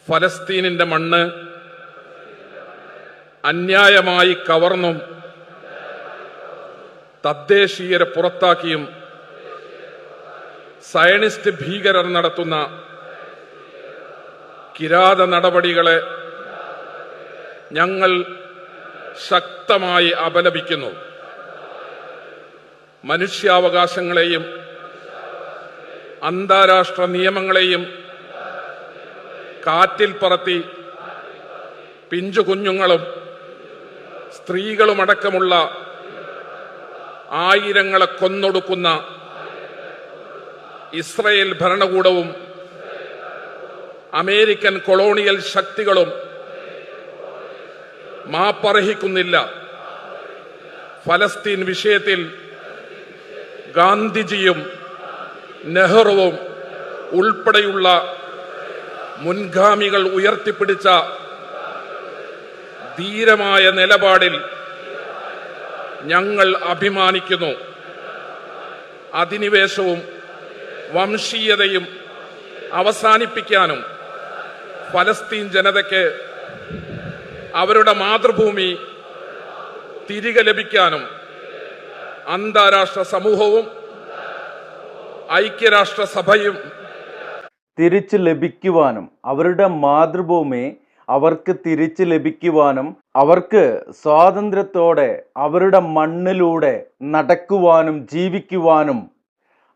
ഫലസ്തീനിന്റെ മണ്ണ് അന്യായമായി കവർന്നും തദ്ദേശീയരെ പുറത്താക്കിയും സയനിസ്റ്റ് ഭീകരർ നടത്തുന്ന കിരാത നടപടികളെ ഞങ്ങൾ ശക്തമായി അപലപിക്കുന്നു. മനുഷ്യാവകാശങ്ങളെയും അന്താരാഷ്ട്ര നിയമങ്ങളെയും കാറ്റിൽ പറത്തി പിഞ്ചു കുഞ്ഞുങ്ങളും സ്ത്രീകളുമടക്കമുള്ള ആയിരങ്ങളെ കൊന്നൊടുക്കുന്ന ഇസ്രയേൽ ഭരണകൂടവും അമേരിക്കൻ കൊളോണിയൽ ശക്തികളും മാപ്പർഹിക്കുന്നില്ല. ഫലസ്തീൻ വിഷയത്തിൽ ഗാന്ധിജിയും നെഹ്റുവും ഉൾപ്പെടെയുള്ള മുൻഗാമികൾ ഉയർത്തിപ്പിടിച്ച ധീരമായ നിലപാടിൽ ഞങ്ങൾ അഭിമാനിക്കുന്നു. അധിനിവേശവും വംശീയതയും അവസാനിപ്പിക്കാനും ഫലസ്തീൻ ജനതയ്ക്ക് അവരുടെ മാതൃഭൂമി തിരികെ ലഭിക്കാനും അന്താരാഷ്ട്ര സമൂഹവും ഐക്യരാഷ്ട്രസഭയും തിരിച്ചു ലഭിക്കുവാനും അവരുടെ മാതൃഭൂമി അവർക്ക് തിരിച്ചു ലഭിക്കുവാനും അവർക്ക് സ്വാതന്ത്ര്യത്തോടെ അവരുടെ മണ്ണിലൂടെ നടക്കുവാനും ജീവിക്കുവാനും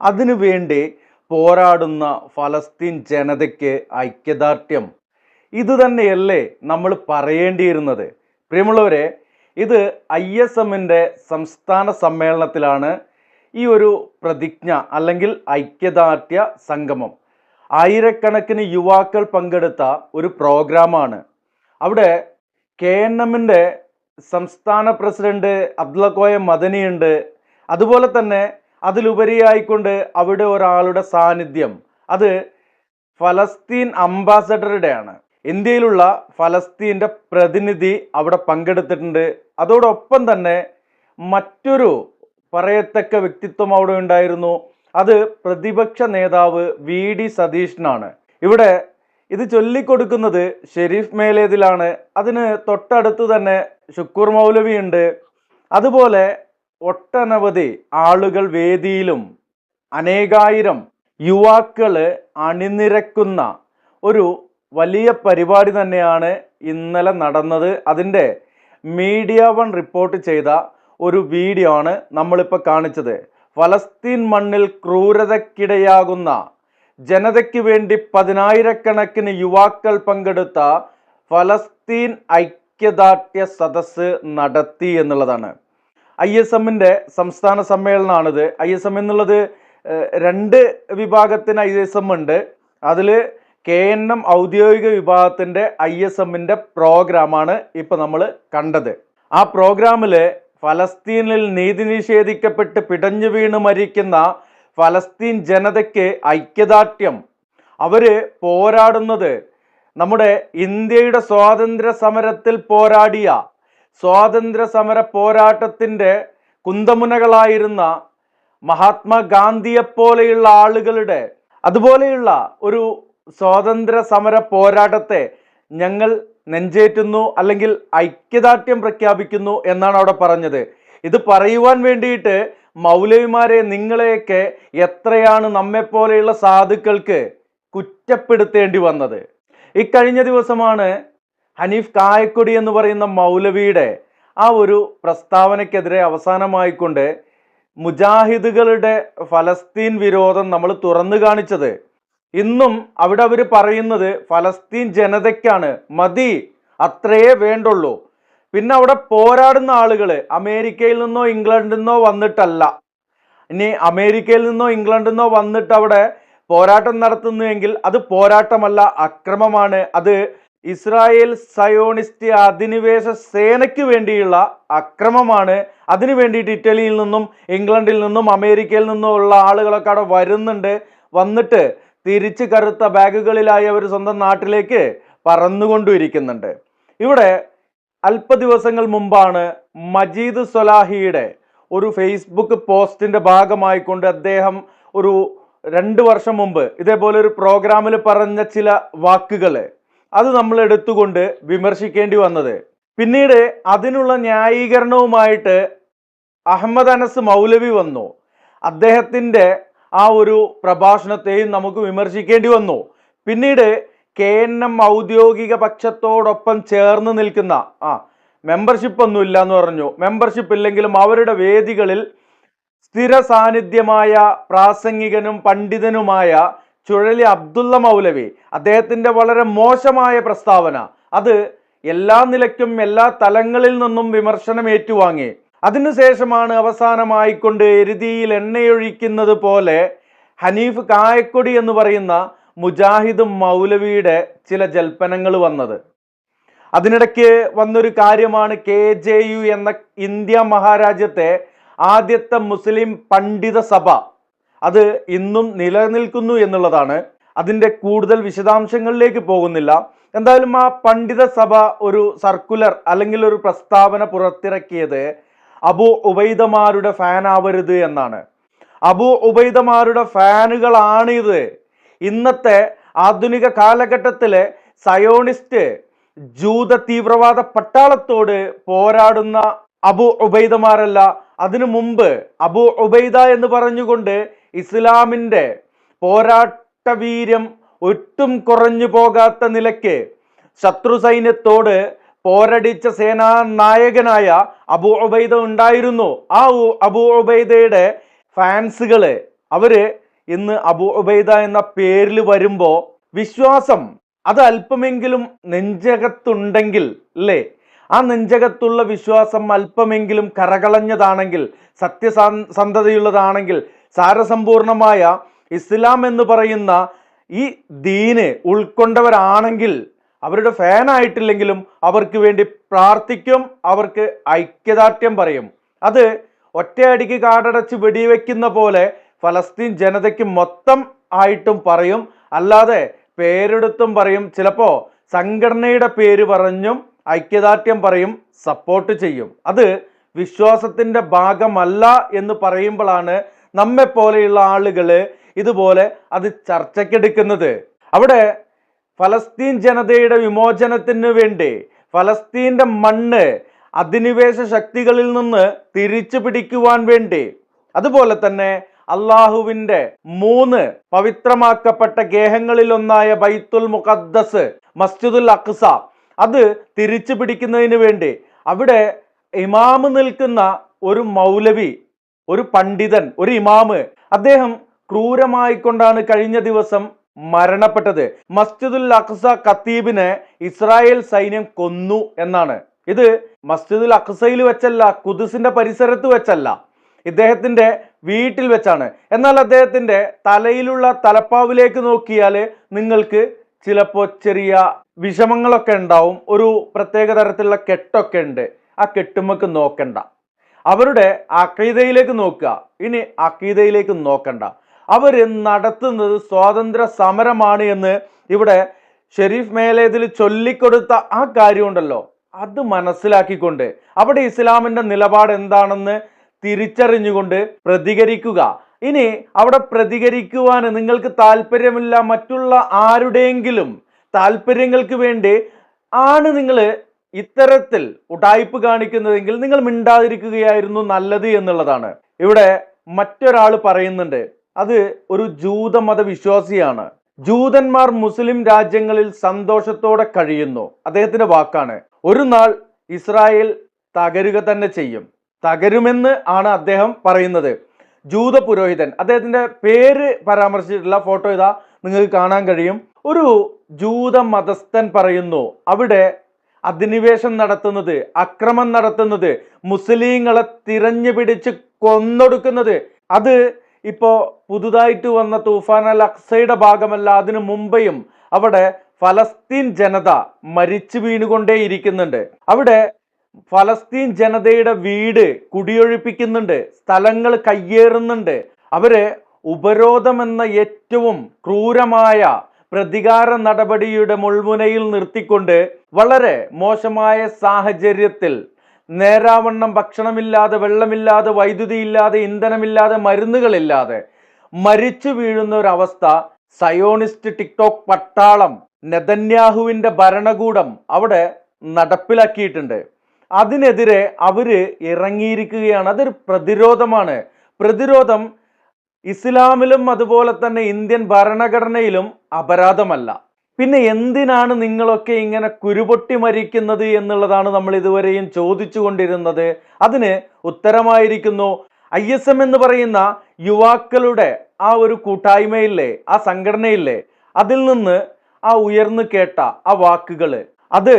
അതിനുവേണ്ടി പോരാടുന്ന ഫലസ്തീൻ ജനതയ്ക്ക് ഐക്യദാർഢ്യം. ഇതുതന്നെയല്ലേ നമ്മൾ പറയേണ്ടിയിരുന്നത്? പ്രിയമുള്ളവരെ, ഇത് ISMന്റെ സംസ്ഥാന സമ്മേളനത്തിലാണ് ഈ ഒരു പ്രതിജ്ഞ അല്ലെങ്കിൽ ഐക്യദാർഢ്യ സംഗമം. ആയിരക്കണക്കിന് യുവാക്കൾ പങ്കെടുത്ത ഒരു പ്രോഗ്രാമാണ്. അവിടെ KNMന്റെ സംസ്ഥാന പ്രസിഡന്റ് അബ്ദുള്ളക്കോയ മദനിയുണ്ട്. അതുപോലെ തന്നെ അതിലുപരിയായിക്കൊണ്ട് അവിടെ ഒരാളുടെ സാന്നിധ്യം, അത് ഫലസ്തീൻ അംബാസഡറുടെയാണ്. ഇന്ത്യയിലുള്ള ഫലസ്തീൻ്റെ പ്രതിനിധി അവിടെ പങ്കെടുത്തിട്ടുണ്ട്. അതോടൊപ്പം തന്നെ മറ്റൊരു പറയത്തക്ക വ്യക്തിത്വം അവിടെ ഉണ്ടായിരുന്നു. അത് പ്രതിപക്ഷ നേതാവ് VD സതീശനാണ്. ഇവിടെ ഇത് ചൊല്ലിക്കൊടുക്കുന്നത് ഷെരീഫ് മേലേതിലാണ്. അതിന് തൊട്ടടുത്ത് തന്നെ ഷുക്കൂർ മൗലവി ഉണ്ട്. അതുപോലെ ഒട്ടനവധി ആളുകൾ വേദിയിലും അനേകായിരം യുവാക്കൾ അണിനിരക്കുന്ന ഒരു വലിയ പരിപാടി തന്നെയാണ് ഇന്നലെ നടന്നത്. അതിൻ്റെ മീഡിയ വൺ റിപ്പോർട്ട് ചെയ്ത ഒരു വീഡിയോ ആണ് നമ്മളിപ്പോൾ കാണിച്ചത്. ഫലസ്തീൻ മണ്ണിൽ ക്രൂരതയ്ക്കിടയാകുന്ന ജനതയ്ക്ക് വേണ്ടി 10,000-കണക്കിന് യുവാക്കൾ പങ്കെടുത്ത ഫലസ്തീൻ ഐക്യദാർഢ്യ സദസ്സ് നടത്തി എന്നുള്ളതാണ്. ISMന്റെ സംസ്ഥാന സമ്മേളനമാണിത്. ISM എന്നുള്ളത് 2 വിഭാഗത്തിന് ISM ഉണ്ട്. അതിൽ KNM ഔദ്യോഗിക വിഭാഗത്തിൻ്റെ ISMന്റെ പ്രോഗ്രാമാണ് ഇപ്പോൾ നമ്മൾ കണ്ടത്. ആ പ്രോഗ്രാമിൽ ഫലസ്തീനിൽ നീതി നിഷേധിക്കപ്പെട്ട് പിടഞ്ഞു വീണ് മരിക്കുന്ന ഫലസ്തീൻ ജനതയ്ക്ക് ഐക്യദാർഢ്യം. അവർ പോരാടുന്നത് നമ്മുടെ ഇന്ത്യയുടെ സ്വാതന്ത്ര്യ സമരത്തിൽ പോരാടിയ സ്വാതന്ത്ര്യ സമര പോരാട്ടത്തിൻ്റെ കുന്തമുനകളായിരുന്ന മഹാത്മാഗാന്ധിയെപ്പോലെയുള്ള ആളുകളുടെ അതുപോലെയുള്ള ഒരു സ്വാതന്ത്ര്യ സമര പോരാട്ടത്തെ ഞങ്ങൾ നെഞ്ചേറ്റുന്നു അല്ലെങ്കിൽ ഐക്യദാർഢ്യം പ്രഖ്യാപിക്കുന്നു എന്നാണ് അവിടെ പറഞ്ഞത്. ഇത് പറയുവാൻ വേണ്ടിയിട്ട് മൗലവിമാരെ, നിങ്ങളെയൊക്കെ എത്രയാണ് നമ്മെപ്പോലെയുള്ള സാധുക്കൾക്ക് കുറ്റപ്പെടുത്തേണ്ടി വന്നത്. ഇക്കഴിഞ്ഞ ദിവസമാണ് ഹനീഫ് കായക്കൊടി എന്ന് പറയുന്ന മൗലവിയുടെ ആ ഒരു പ്രസ്താവനയ്ക്കെതിരെ അവസാനമായിക്കൊണ്ട് മുജാഹിദുകളുടെ ഫലസ്തീൻ വിരോധം നമ്മൾ തുറന്നു കാണിച്ചത്. ഇന്നും അവിടെ അവർ പറയുന്നത് ഫലസ്തീൻ ജനതയ്ക്കാണ്, മതി, അത്രയേ വേണ്ടുള്ളൂ. പിന്നെ അവിടെ പോരാടുന്ന ആളുകൾ അമേരിക്കയിൽ നിന്നോ ഇംഗ്ലണ്ടിൽ നിന്നോ വന്നിട്ടല്ല. ഇനി അമേരിക്കയിൽ നിന്നോ ഇംഗ്ലണ്ടിൽ നിന്നോ വന്നിട്ട് അവിടെ പോരാട്ടം നടത്തുന്നുവെങ്കിൽ അത് പോരാട്ടമല്ല, അക്രമമാണ്. അത് ഇസ്രായേൽ സയോണിസ്റ്റ് അധിനിവേശ സേനയ്ക്ക് വേണ്ടിയുള്ള അക്രമമാണ്. അതിനു വേണ്ടിയിട്ട് ഇറ്റലിയിൽ നിന്നും ഇംഗ്ലണ്ടിൽ നിന്നും അമേരിക്കയിൽ നിന്നും ഉള്ള ആളുകളൊക്കെ അവിടെ വരുന്നുണ്ട്. വന്നിട്ട് തിരിച്ച് കറുത്ത ബാഗുകളിലായി അവർ സ്വന്തം നാട്ടിലേക്ക് പറന്നുകൊണ്ടിരിക്കുന്നുണ്ട്. ഇവിടെ അല്പ ദിവസങ്ങൾ മുമ്പാണ് മജീദ് സ്വലാഹിയുടെ ഒരു ഫേസ്ബുക്ക് പോസ്റ്റിൻ്റെ ഭാഗമായിക്കൊണ്ട് അദ്ദേഹം ഒരു 2 വർഷം മുമ്പ് ഇതേപോലെ ഒരു പ്രോഗ്രാമിൽ പറഞ്ഞ ചില വാക്കുകൾ, അത് നമ്മൾ എടുത്തുകൊണ്ട് വിമർശിക്കേണ്ടി വന്നത്. പിന്നീട് അതിനുള്ള ന്യായീകരണവുമായിട്ട് അഹമ്മദ് അനസ് മൗലവി വന്നു. അദ്ദേഹത്തിൻ്റെ ആ ഒരു പ്രഭാഷണത്തെയും നമുക്ക് വിമർശിക്കേണ്ടി വന്നു. പിന്നീട് KNM ഔദ്യോഗിക പക്ഷത്തോടൊപ്പം ചേർന്ന് നിൽക്കുന്ന മെമ്പർഷിപ്പ് ഒന്നും ഇല്ല എന്ന് പറഞ്ഞു. മെമ്പർഷിപ്പ് ഇല്ലെങ്കിലും അവരുടെ വേദികളിൽ സ്ഥിര സാന്നിധ്യമായ പ്രാസംഗികനും പണ്ഡിതനുമായ ചുഴലി അബ്ദുള്ള മൗലവി, അദ്ദേഹത്തിൻ്റെ വളരെ മോശമായ പ്രസ്താവന, അത് എല്ലാ നിലയ്ക്കും എല്ലാ തലങ്ങളിൽ നിന്നും വിമർശനം ഏറ്റുവാങ്ങി. അതിനുശേഷമാണ് അവസാനമായിക്കൊണ്ട് എരുതിയിൽ എണ്ണയൊഴിക്കുന്നത് പോലെ ഹനീഫ് കായക്കൊടി എന്ന് പറയുന്ന മുജാഹിദ് മൗലവിയുടെ ചില ജൽപ്പനങ്ങൾ വന്നത്. അതിനിടയ്ക്ക് വന്നൊരു കാര്യമാണ് KJU എന്ന ഇന്ത്യ മഹാരാജ്യത്തെ ആദ്യത്തെ മുസ്ലിം പണ്ഡിത സഭ. അത് ഇന്നും നിലനിൽക്കുന്നു എന്നുള്ളതാണ്. അതിൻ്റെ കൂടുതൽ വിശദാംശങ്ങളിലേക്ക് പോകുന്നില്ല. എന്തായാലും ആ പണ്ഡിത സഭ ഒരു സർക്കുലർ അല്ലെങ്കിൽ ഒരു പ്രസ്താവന പുറത്തിറക്കിയത് അബൂ ഉബൈദമാരുടെ ഫാൻ ആവരുത് എന്നാണ്. അബൂ ഉബൈദമാരുടെ ഫാനുകളാണ് ഇത്. ഇന്നത്തെ ആധുനിക കാലഘട്ടത്തിലെ സയോണിസ്റ്റ് ജൂത തീവ്രവാദ പട്ടാളത്തോട് പോരാടുന്ന അബൂ ഉബൈദമാരല്ല. അതിനു മുമ്പ് അബൂ ഉബൈദ എന്ന് പറഞ്ഞുകൊണ്ട് ഇസ്ലാമിൻ്റെ പോരാട്ട വീര്യം ഒട്ടും കുറഞ്ഞു പോകാത്ത നിലയ്ക്ക് ശത്രു സൈന്യത്തോട് പോരടിച്ച സേനാ നായകനായ അബൂ ഉബൈദ ഉണ്ടായിരുന്നു. ആ അബൂ ഉബൈദയുടെ ഫാൻസുകള് അവര് ഇന്ന് അബൂ ഉബൈദ എന്ന പേരിൽ വരുമ്പോൾ വിശ്വാസം അത് അല്പമെങ്കിലും നെഞ്ചകത്തുണ്ടെങ്കിൽ അല്ലേ, ആ നെഞ്ചകത്തുള്ള വിശ്വാസം അല്പമെങ്കിലും കരകളഞ്ഞതാണെങ്കിൽ, സത്യസന്ധതയുള്ളതാണെങ്കിൽ, സാരസമ്പൂർണമായ ഇസ്ലാം എന്ന് പറയുന്ന ഈ ദീന് ഉൾക്കൊണ്ടവരാണെങ്കിൽ അവരുടെ ഫാനായിട്ടില്ലെങ്കിലും അവർക്ക് വേണ്ടി പ്രാർത്ഥിക്കും, അവർക്ക് ഐക്യദാർഢ്യം പറയും. അത് ഒറ്റയടിക്ക് കാടടച്ച് വെടിവെക്കുന്ന പോലെ ഫലസ്തീൻ ജനതയ്ക്ക് മൊത്തം ആയിട്ടും പറയും, അല്ലാതെ പേരെടുത്തും പറയും. ചിലപ്പോൾ സംഘടനയുടെ പേര് പറഞ്ഞും ഐക്യദാർഢ്യം പറയും, സപ്പോർട്ട് ചെയ്യും. അത് വിശ്വാസത്തിൻ്റെ ഭാഗമല്ല എന്ന് പറയുമ്പോഴാണ് നമ്മെ പോലെയുള്ള ആളുകൾ ഇതുപോലെ അത് ചർച്ചയ്ക്കെടുക്കുന്നത്. അവിടെ ഫലസ്തീൻ ജനതയുടെ വിമോചനത്തിന് വേണ്ടി ഫലസ്തീൻ്റെ മണ്ണ് അധിനിവേശ ശക്തികളിൽ നിന്ന് തിരിച്ചു പിടിക്കുവാൻ വേണ്ടി, അതുപോലെ തന്നെ അള്ളാഹുവിൻ്റെ 3 പവിത്രമാക്കപ്പെട്ട ഗേഹങ്ങളിലൊന്നായ ബൈത്തുൽ മുഖദ്ദസ്, മസ്ജിദുൽ അഖ്സ, അത് തിരിച്ചു പിടിക്കുന്നതിന് വേണ്ടി അവിടെ ഇമാമ് നിൽക്കുന്ന ഒരു മൗലവി, ഒരു പണ്ഡിതൻ, ഒരു ഇമാമ്, അദ്ദേഹം ക്രൂരമായിക്കൊണ്ടാണ് കഴിഞ്ഞ ദിവസം മരണപ്പെട്ടത്. മസ്ജിദുൽ അഖ്സ ഖത്തീബിനെ ഇസ്രായേൽ സൈന്യം കൊന്നു എന്നാണ്. ഇത് മസ്ജിദുൽ അഖ്സയിൽ വെച്ചല്ല, ഖുദ്സിന്റെ പരിസരത്ത് വെച്ചല്ല, ഇദ്ദേഹത്തിന്റെ വീട്ടിൽ വെച്ചാണ്. എന്നാൽ അദ്ദേഹത്തിന്റെ തലയിലുള്ള തലപ്പാവിലേക്ക് നോക്കിയാൽ നിങ്ങൾക്ക് ചിലപ്പോൾ ചെറിയ വിഷമങ്ങളൊക്കെ ഉണ്ടാവും. ഒരു പ്രത്യേക തരത്തിലുള്ള കെട്ടൊക്കെ ഉണ്ട്. ആ കെട്ടുമ്മക്ക് നോക്കണ്ട, അവരുടെ അഖീദയിലേക്ക് നോക്കുക. ഇനി അഖീദയിലേക്ക് നോക്കണ്ട, അവര് നടത്തുന്നത് സ്വാതന്ത്ര്യ സമരമാണ് എന്ന് ഇവിടെ ഷെരീഫ് മേലേതിൽ ചൊല്ലിക്കൊടുത്ത ആ കാര്യമുണ്ടല്ലോ, അത് മനസ്സിലാക്കിക്കൊണ്ട് അവിടെ ഇസ്ലാമിന്റെ നിലപാട് എന്താണെന്ന് തിരിച്ചറിഞ്ഞുകൊണ്ട് പ്രതികരിക്കുക. ഇനി അവിടെ പ്രതികരിക്കുവാൻ നിങ്ങൾക്ക് താല്പര്യമില്ല, മറ്റുള്ള ആരുടെയെങ്കിലും താല്പര്യങ്ങൾക്ക് വേണ്ടി ആണ് നിങ്ങൾ ഇത്തരത്തിൽ ഉടായ്പ് കാണിക്കുന്നതെങ്കിൽ നിങ്ങൾ മിണ്ടാതിരിക്കുകയായിരുന്നു നല്ലത് എന്നുള്ളതാണ്. ഇവിടെ മറ്റൊരാൾ പറയുന്നുണ്ട്, അത് ഒരു ജൂതമത വിശ്വാസിയാണ്. ജൂതന്മാർ മുസ്ലിം രാജ്യങ്ങളിൽ സന്തോഷത്തോടെ കഴിയുന്നു. അദ്ദേഹത്തിന്റെ വാക്കാണ്. ഒരു നാൾ ഇസ്രായേൽ തകരുക തന്നെ ചെയ്യും, തകരുമെന്ന് ആണ് അദ്ദേഹം പറയുന്നത്. ജൂത പുരോഹിതൻ, അദ്ദേഹത്തിന്റെ പേര് പരാമർശിച്ചിട്ടുള്ള ഫോട്ടോ ഇതാ നിങ്ങൾക്ക് കാണാൻ കഴിയും. ഒരു ജൂത മതസ്ഥൻ പറയുന്നു, അവിടെ അധിനിവേശം നടത്തുന്നത്, അക്രമം നടത്തുന്നത്, മുസ്ലിങ്ങളെ തിരഞ്ഞു പിടിച്ച് കൊന്നൊടുക്കുന്നത്, അത് ഇപ്പോ പുതുതായിട്ട് വന്ന തൂഫാൻ അൽ അഖ്സയുടെ ഭാഗമല്ല, അതിനു മുമ്പെയും അവിടെ ഫലസ്തീൻ ജനത മരിച്ചു വീണുകൊണ്ടേയിരിക്കുന്നുണ്ട്. അവിടെ ഫലസ്തീൻ ജനതയുടെ വീട് കുടിയൊഴിപ്പിക്കുന്നുണ്ട്, സ്ഥലങ്ങൾ കയ്യേറുന്നുണ്ട്. അവരെ ഉപരോധം എന്ന ഏറ്റവും ക്രൂരമായ പ്രതികാര നടപടിയുടെ മുൾമുനയിൽ നിർത്തിക്കൊണ്ട് വളരെ മോശമായ സാഹചര്യത്തിൽ നേരാവണ്ണം ഭക്ഷണമില്ലാതെ, വെള്ളമില്ലാതെ, വൈദ്യുതിയില്ലാതെ, ഇന്ധനമില്ലാതെ, മരുന്നുകളില്ലാതെ മരിച്ചു വീഴുന്ന ഒരവസ്ഥ സയോണിസ്റ്റ് ടിക്ടോക്ക് പട്ടാളം നെതന്യാഹുവിൻ്റെ ഭരണകൂടം അവിടെ നടപ്പിലാക്കിയിട്ടുണ്ട്. അതിനെതിരെ അവര് ഇറങ്ങിയിരിക്കുകയാണ്. അതൊരു പ്രതിരോധമാണ്. പ്രതിരോധം ഇസ്ലാമിലും അതുപോലെ തന്നെ ഇന്ത്യൻ ഭരണഘടനയിലും അപരാധമല്ല. പിന്നെ എന്തിനാണ് നിങ്ങളൊക്കെ ഇങ്ങനെ കുരുപൊട്ടി മരിക്കുന്നത് എന്നുള്ളതാണ് നമ്മൾ ഇതുവരെയും ചോദിച്ചു കൊണ്ടിരുന്നത്. അതിന് ഉത്തരമായിരിക്കുന്നു ISM എന്ന് പറയുന്ന യുവാക്കളുടെ ആ ഒരു കൂട്ടായ്മയില്ലേ, ആ സംഘടനയില്ലേ, അതിൽ നിന്ന് ആ ഉയർന്നു കേട്ട ആ വാക്കുകൾ അത്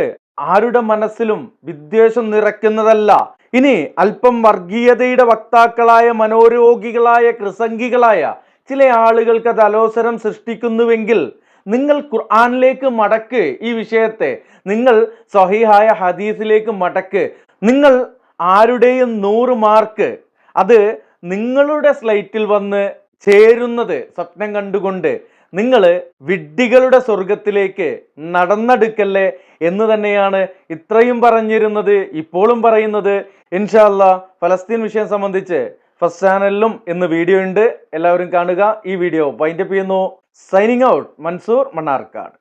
ആരുടെ മനസ്സിലും വിദ്വേഷം നിറയ്ക്കുന്നതല്ല. ഇനി അല്പം വർഗീയതയുടെ വക്താക്കളായ മനോരോഗികളായ കൃസംഗികളായ ചില ആളുകൾക്ക് അത് അലോസരം സൃഷ്ടിക്കുന്നുവെങ്കിൽ നിങ്ങൾ ഖുർആനിലേക്ക് മടക്ക്. ഈ വിഷയത്തെ നിങ്ങൾ സ്വഹീഹായ ഹദീസിലേക്ക് മടക്ക്. നിങ്ങൾ ആരുടെയും 100 മാർക്ക് അത് നിങ്ങളുടെ സ്ലൈറ്റിൽ വന്ന് ചേരുന്നത് സ്വപ്നം കണ്ടുകൊണ്ട് നിങ്ങൾ വിഡ്ഢികളുടെ സ്വർഗത്തിലേക്ക് നടന്നെടുക്കല്ലേ എന്ന് തന്നെയാണ് ഇത്രയും പറഞ്ഞിരുന്നത്, ഇപ്പോഴും പറയുന്നത്. ഇൻഷാ അല്ലാഹ് ഫലസ്തീൻ വിഷയം സംബന്ധിച്ച് ഫസ്റ്റ് ചാനലിലും ഇന്ന് വീഡിയോ ഉണ്ട്, എല്ലാവരും കാണുക. ഈ വീഡിയോ വൈൻഡപ്പ് ചെയ്യുന്നു. Signing out, Mansoor Mannarkkad.